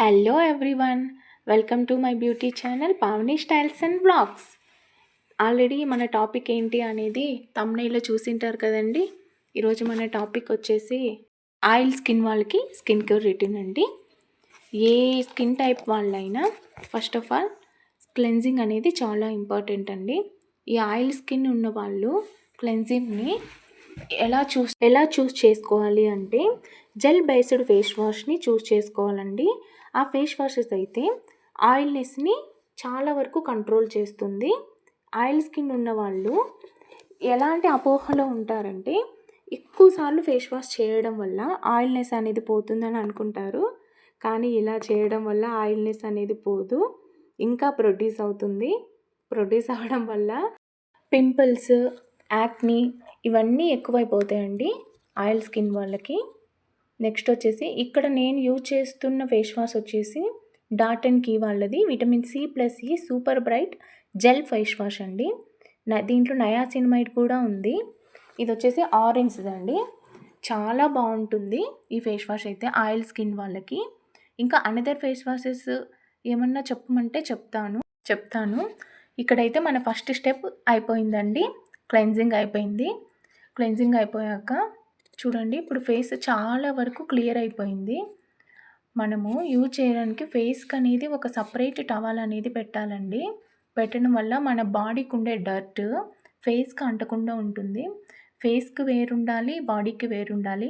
Hello everyone, welcome to my beauty channel Pavani styles and blogs. Already మన topic ఏంటి అనేది తమ్నైల్లో చూసింటారు కదండి. ఈరోజు మన టాపిక్ వచ్చేసి ఆయిల్ స్కిన్ వాళ్ళకి స్కిన్ కేర్ రొటీన్ అండి. ఏ స్కిన్ టైప్ వాళ్ళైనా ఫస్ట్ ఆఫ్ ఆల్ క్లెన్జింగ్ అనేది చాలా ఇంపార్టెంట్ అండి. ఈ ఆయిల్ స్కిన్ ఉన్న వాళ్ళు క్లెన్జింగ్ని ఎలా చూస్ చేసుకోవాలి అంటే జెల్ బేస్డ్ ఫేస్ వాష్ని చూస్ చేసుకోవాలండి. ఆ ఫేస్ వాషెస్ అయితే ఆయిల్నెస్ని చాలా వరకు కంట్రోల్ చేస్తుంది. ఆయిల్ స్కిన్ ఉన్న వాళ్ళు ఎలాంటి అపోహలో ఉంటారంటే ఎక్కువసార్లు ఫేస్ వాష్ చేయడం వల్ల ఆయిల్నెస్ అనేది పోతుందని అనుకుంటారు. కానీ ఇలా చేయడం వల్ల ఆయిల్నెస్ అనేది పోదు, ఇంకా ప్రొడ్యూస్ అవుతుంది. ప్రొడ్యూస్ అవ్వడం వల్ల పింపుల్స్, యాక్ని ఇవన్నీ ఎక్కువైపోతాయండి ఆయిల్ స్కిన్ వాళ్ళకి. నెక్స్ట్ వచ్చేసి ఇక్కడ నేను యూజ్ చేస్తున్న ఫేస్ వాష్ వచ్చేసి డాట్ అండ్ కీ వాళ్ళది vitamin C+E super bright gel face wash అండి. దీంట్లో నయాసినమైడ్ కూడా ఉంది. ఇది వచ్చేసి ఆరెంజ్ది అండి. చాలా బాగుంటుంది ఈ ఫేస్ వాష్ అయితే ఆయిల్ స్కిన్ వాళ్ళకి. ఇంకా అనదర్ ఫేస్ వాషెస్ ఏమన్నా చెప్పమంటే చెప్తాను. ఇక్కడైతే మన ఫస్ట్ స్టెప్ అయిపోయిందండి. క్లెన్జింగ్ అయిపోయింది. క్లెన్జింగ్ అయిపోయాక చూడండి, ఇప్పుడు ఫేస్ చాలా వరకు క్లియర్ అయిపోయింది. మనము యూజ్ చేయడానికి ఫేస్కి అనేది ఒక సపరేట్ టవల్ అనేది పెట్టాలండి. పెట్టడం వల్ల మన బాడీకి ఉండే డర్ట్ ఫేస్కి అంటకుండా ఉంటుంది. ఫేస్కి వేరుండాలి, బాడీకి వేరుండాలి.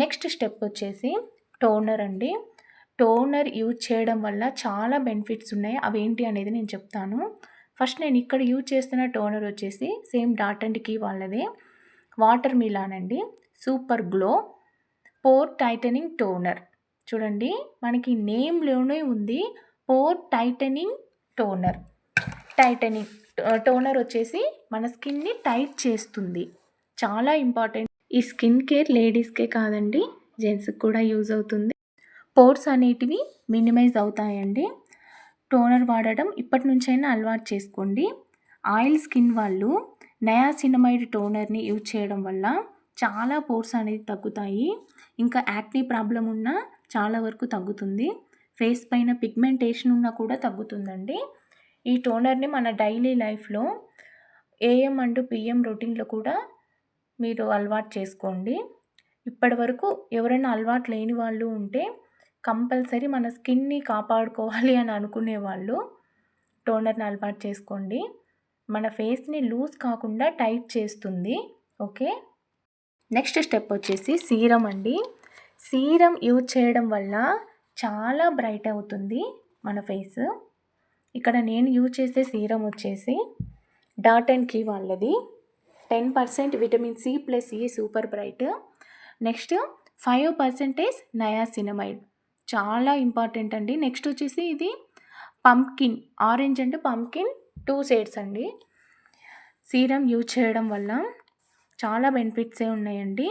నెక్స్ట్ స్టెప్ వచ్చేసి టోనర్ అండి. టోనర్ యూజ్ చేయడం వల్ల చాలా బెనిఫిట్స్ ఉన్నాయి. అవేంటి అనేది నేను చెప్తాను. ఫస్ట్ నేను ఇక్కడ యూజ్ చేస్తున్న టోనర్ వచ్చేసి సేమ్ డాట్ అండ్ కీ వాళ్ళదే వాటర్ మిలాన్ అండి. Super glow pore tightening toner. చూడండి, మనకి నేమ్లోనే ఉంది పోర్ టైటనింగ్ టోనర్. టోనర్ వచ్చేసి మన స్కిన్ని టైట్ చేస్తుంది. చాలా ఇంపార్టెంట్. ఈ స్కిన్ కేర్ లేడీస్కే కాదండి, జెంట్స్కి కూడా యూజ్ అవుతుంది. పోర్స్ అనేటివి మినిమైజ్ అవుతాయండి. టోనర్ వాడడం ఇప్పటి నుంచైనా అలవాటు చేసుకోండి. ఆయిల్ స్కిన్ వాళ్ళు నయాసినమైడ్ టోనర్ని యూజ్ చేయడం వల్ల చాలా పోర్స్ అనేది తగ్గుతాయి. ఇంకా యాక్నీ ప్రాబ్లం ఉన్నా చాలా వరకు తగ్గుతుంది. ఫేస్ పైన పిగ్మెంటేషన్ ఉన్నా కూడా తగ్గుతుందండి. ఈ టోనర్ని మన డైలీ లైఫ్లో AM అండ్ PM రొటీన్లో కూడా మీరు అలవాటు చేసుకోండి. ఇప్పటి వరకు ఎవరైనా అలవాటు లేని వాళ్ళు ఉంటే కంపల్సరీ మన స్కిన్ని కాపాడుకోవాలి అని అనుకునే వాళ్ళు టోనర్ని అలవాటు చేసుకోండి. మన ఫేస్ని లూజ్ కాకుండా టైట్ చేస్తుంది. ఓకే, నెక్స్ట్ స్టెప్ వచ్చేసి సీరం అండి. సీరం యూజ్ చేయడం వల్ల చాలా బ్రైట్ అవుతుంది మన ఫేస్. ఇక్కడ నేను యూజ్ చేసే సీరం వచ్చేసి డాట్ అండ్ కీ వాళ్ళది 10% vitamin C+E super bright. Next 5% niacinamide, చాలా ఇంపార్టెంట్ అండి. నెక్స్ట్ వచ్చేసి ఇది pumpkin, orange and pumpkin 2 shades అండి. సీరం యూజ్ చేయడం వల్ల చాలా బెనిఫిట్సే ఉన్నాయండి.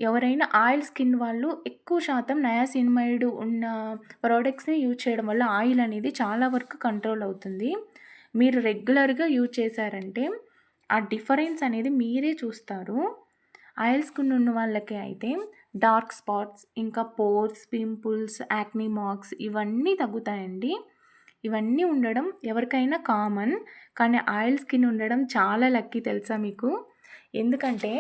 ఎవరైనా ఆయిల్ స్కిన్ వాళ్ళు ఎక్కువ శాతం నయాసినమైడ్ ఉన్న ప్రోడక్ట్స్ని యూజ్ చేయడం వల్ల ఆయిల్ అనేది చాలా వరకు కంట్రోల్ అవుతుంది. మీరు రెగ్యులర్గా యూజ్ చేశారంటే ఆ డిఫరెన్స్ అనేది మీరే చూస్తారు. ఆయిల్ స్కిన్ ఉన్న వాళ్ళకి అయితే డార్క్ స్పాట్స్, ఇంకా పోర్స్, పింపుల్స్, యాక్నీ మార్క్స్ ఇవన్నీ తగ్గుతాయండి. ఇవన్నీ ఉండడం ఎవరికైనా కామన్, కానీ ఆయిల్ స్కిన్ ఉండడం చాలా లక్కీ తెలుసా మీకు. ఎందుకంటే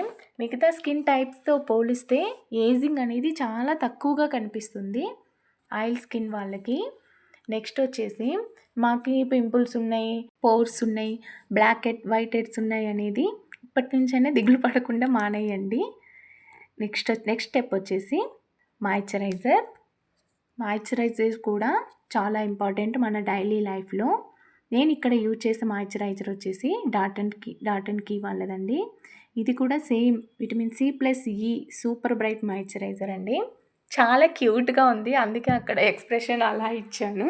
మిగతా స్కిన్ టైప్స్తో పోలిస్తే ఏజింగ్ అనేది చాలా తక్కువగా కనిపిస్తుంది ఆయిల్ స్కిన్ వాళ్ళకి. నెక్స్ట్ వచ్చేసి మాకు పింపుల్స్ ఉన్నాయి, పోర్స్ ఉన్నాయి, బ్లాక్ హెడ్, వైట్ హెడ్స్ ఉన్నాయి అనేది ఇప్పటి నుంచైనా దిగులు పడకుండా మానేయండి. నెక్స్ట్ స్టెప్ వచ్చేసి మాయిశ్చరైజర్ కూడా చాలా ఇంపార్టెంట్ మన డైలీ లైఫ్లో. నేను ఇక్కడ యూజ్ చేసే మాయిశ్చరైజర్ వచ్చేసి డాట్ అండ్ కీ వాళ్ళదండి. ఇది కూడా same vitamin C+E super bright moisturiser అండి. చాలా క్యూట్గా ఉంది, అందుకే అక్కడ ఎక్స్ప్రెషన్ అలా ఇచ్చాను.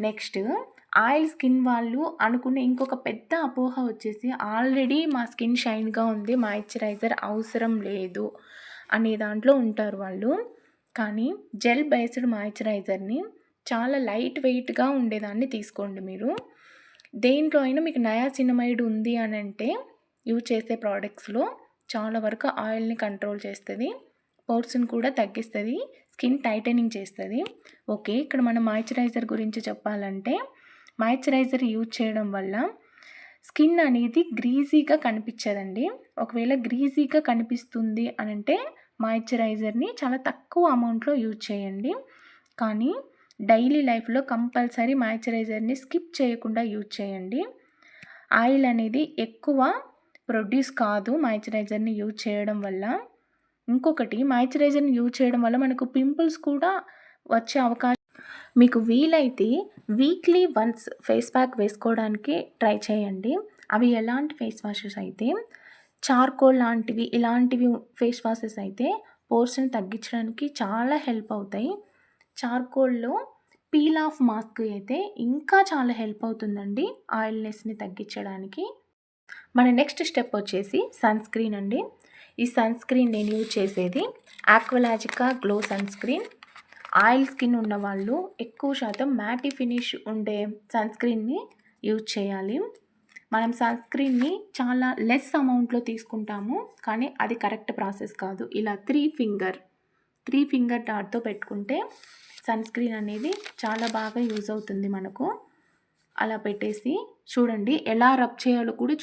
నెక్స్ట్ ఆయిల్ స్కిన్ వాళ్ళు అనుకునే ఇంకొక పెద్ద అపోహ వచ్చేసి ఆల్రెడీ మా స్కిన్ షైన్గా ఉంది, మాయిశ్చరైజర్ అవసరం లేదు అనే దాంట్లో ఉంటారు వాళ్ళు. కానీ జెల్ బేస్డ్ మాయిశ్చరైజర్ని చాలా లైట్ వెయిట్గా ఉండేదాన్ని తీసుకోండి మీరు. దేంట్లో అయినా మీకు నయాసినమైడ్ ఉంది అని అంటే యూజ్ చేసే ప్రోడక్ట్స్లో చాలా వరకు ఆయిల్ని కంట్రోల్ చేస్తుంది, పోర్స్ని కూడా తగ్గిస్తుంది, స్కిన్ టైటనింగ్ చేస్తుంది. ఓకే, ఇక్కడ మనం మాయిశ్చరైజర్ గురించి చెప్పాలంటే మాయిశ్చరైజర్ యూజ్ చేయడం వల్ల స్కిన్ అనేది గ్రీజీగా కనిపించదండి. ఒకవేళ గ్రీజీగా కనిపిస్తుంది అని అంటే మాయిశ్చరైజర్ని చాలా తక్కువ అమౌంట్లో యూజ్ చేయండి. కానీ డైలీ లైఫ్లో కంపల్సరీ మాయిశ్చరైజర్ని స్కిప్ చేయకుండా యూజ్ చేయండి. ఆయిల్ అనేది ఎక్కువ ప్రొడ్యూస్ కాదు మాయిశ్చరైజర్ని యూజ్ చేయడం వల్ల. ఇంకొకటి మాయిశ్చరైజర్ని యూజ్ చేయడం వల్ల మనకు పింపుల్స్ కూడా వచ్చే అవకాశం. మీకు వీలైతే వీక్లీ వన్స్ ఫేస్ ప్యాక్ వేసుకోవడానికి ట్రై చేయండి. అవి ఎలాంటి ఫేస్ వాషెస్ అయితే చార్కోల్ లాంటివి, ఇలాంటివి ఫేస్ వాషెస్ అయితే పోర్స్ని తగ్గించడానికి చాలా హెల్ప్ అవుతాయి. చార్కోల్లో పీల్ ఆఫ్ మాస్క్ అయితే ఇంకా చాలా హెల్ప్ అవుతుందండి ఆయిల్నెస్ని తగ్గించడానికి. మన నెక్స్ట్ స్టెప్ వచ్చేసి సన్ స్క్రీన్ అండి. ఈ సన్ స్క్రీన్ నేను యూజ్ చేసేది Aqualogica glow sunscreen. Oil skin ఉన్న వాళ్ళు ఎక్కువ శాతం మ్యాటీ ఫినిష్ ఉండే సన్ స్క్రీన్ని యూజ్ చేయాలి. మనం సన్ స్క్రీన్ని చాలా లెస్ అమౌంట్లో తీసుకుంటాము, కానీ అది కరెక్ట్ ప్రాసెస్ కాదు. ఇలా త్రీ ఫింగర్ డాట్తో పెట్టుకుంటే సన్ స్క్రీన్ అనేది చాలా బాగా యూజ్ అవుతుంది మనకు. అలా పెట్టేసి చూడండి, ఎలా రబ్ చేయాలో కూడా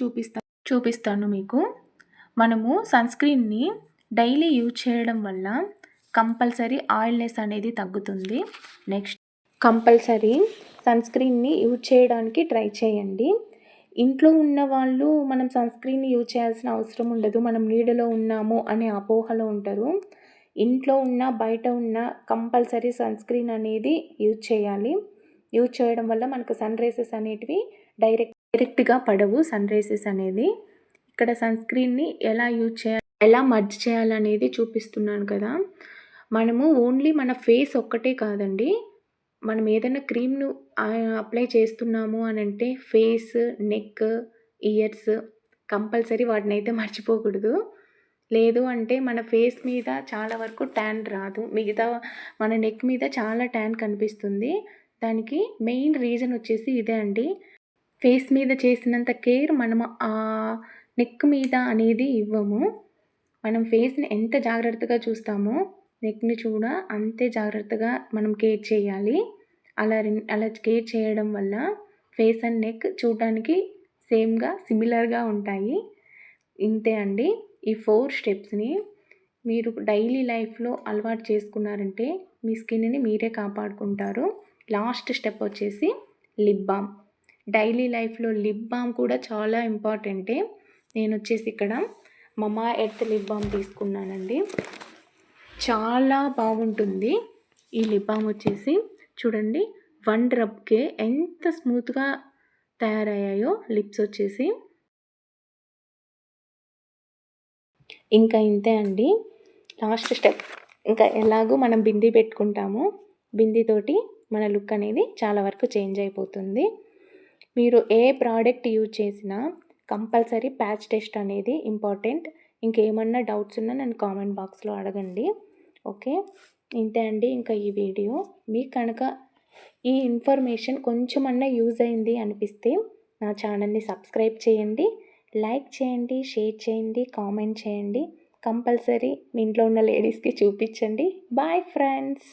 చూపిస్తాను మీకు. మనము సన్ స్క్రీన్ని డైలీ యూజ్ చేయడం వల్ల కంపల్సరీ ఆయిల్నెస్ అనేది తగ్గుతుంది. నెక్స్ట్ కంపల్సరీ సన్ స్క్రీన్ని యూజ్ చేయడానికి ట్రై చేయండి. ఇంట్లో ఉన్న వాళ్ళు మనం సన్ స్క్రీన్ని యూజ్ చేయాల్సిన అవసరం ఉండదు, మనం నీడలో ఉన్నాము అనే అపోహలో ఉంటారు. ఇంట్లో ఉన్న బయట ఉన్న కంపల్సరీ సన్ స్క్రీన్ అనేది యూజ్ చేయాలి. యూజ్ చేయడం వల్ల మనకు సన్ రేసెస్ అనేటివి డైరెక్ట్గా పడవు. సన్ రేసెస్ అనేది ఇక్కడ సన్ స్క్రీన్ని ఎలా యూజ్ చేయాలి, ఎలా మర్జ్ చేయాలనేది చూపిస్తున్నాను కదా. మనము ఓన్లీ మన ఫేస్ ఒక్కటే కాదండి, మనం ఏదైనా క్రీమ్ను అప్లై చేస్తున్నాము అని అంటే ఫేస్, నెక్, ఇయర్స్ కంపల్సరీ వాటిని అయితే మర్చిపోకూడదు. లేదు అంటే మన ఫేస్ మీద చాలా వరకు ట్యాన్ రాదు, మిగతా మన నెక్ మీద చాలా ట్యాన్ కనిపిస్తుంది. దానికి మెయిన్ రీజన్ వచ్చేసి ఇదే అండి. ఫేస్ మీద చేసినంత కేర్ మనం ఆ నెక్ మీద అనేది ఇవ్వము. మనం ఫేస్ని ఎంత జాగ్రత్తగా చూస్తామో నెక్ని కూడా అంతే జాగ్రత్తగా మనం కేర్ చేయాలి. అలా కేర్ చేయడం వల్ల ఫేస్ అండ్ నెక్ చూడడానికి సిమిలర్గా ఉంటాయి. ఇంతే అండి. ఈ 4 స్టెప్స్ని మీరు డైలీ లైఫ్లో అలవాటు చేసుకున్నారంటే మీ స్కిన్ని మీరే కాపాడుకుంటారు. లాస్ట్ స్టెప్ వచ్చేసి లిప్ బామ్. డైలీ లైఫ్లో లిప్ బామ్ కూడా చాలా ఇంపార్టెంటే. నేను వచ్చేసి ఇక్కడ మమా ఎర్త్ లిప్ బామ్ తీసుకున్నానండి. చాలా బాగుంటుంది ఈ లిప్ బామ్ వచ్చేసి. చూడండి, 1 రబ్కే ఎంత స్మూత్గా తయారయ్యాయో లిప్స్ వచ్చేసి. ఇంకా ఇంతే అండి. లాస్ట్ స్టెప్, ఇంకా ఎలాగో మనం బిందీ పెట్టుకుంటాము, బిందీతోటి మన లుక్ అనేది చాలా వరకు చేంజ్ అయిపోతుంది. మీరు ఏ ప్రోడక్ట్ యూజ్ చేసినా కంపల్సరీ ప్యాచ్ టెస్ట్ అనేది ఇంపార్టెంట్. ఇంకేమన్నా డౌట్స్ ఉన్నా నన్ను కామెంట్ బాక్స్లో అడగండి. ఓకే, ఇంతే అండి. ఇంకా ఈ వీడియో మీకు కనుక ఈ ఇన్ఫర్మేషన్ కొంచెమన్నా యూజ్ అయింది అనిపిస్తే నా ఛానల్ని సబ్స్క్రైబ్ చేయండి, లైక్ చేయండి, షేర్ చేయండి, కామెంట్ చేయండి. కంపల్సరీ మీ ఇంట్లో ఉన్న లేడీస్కి చూపించండి. Boy friends.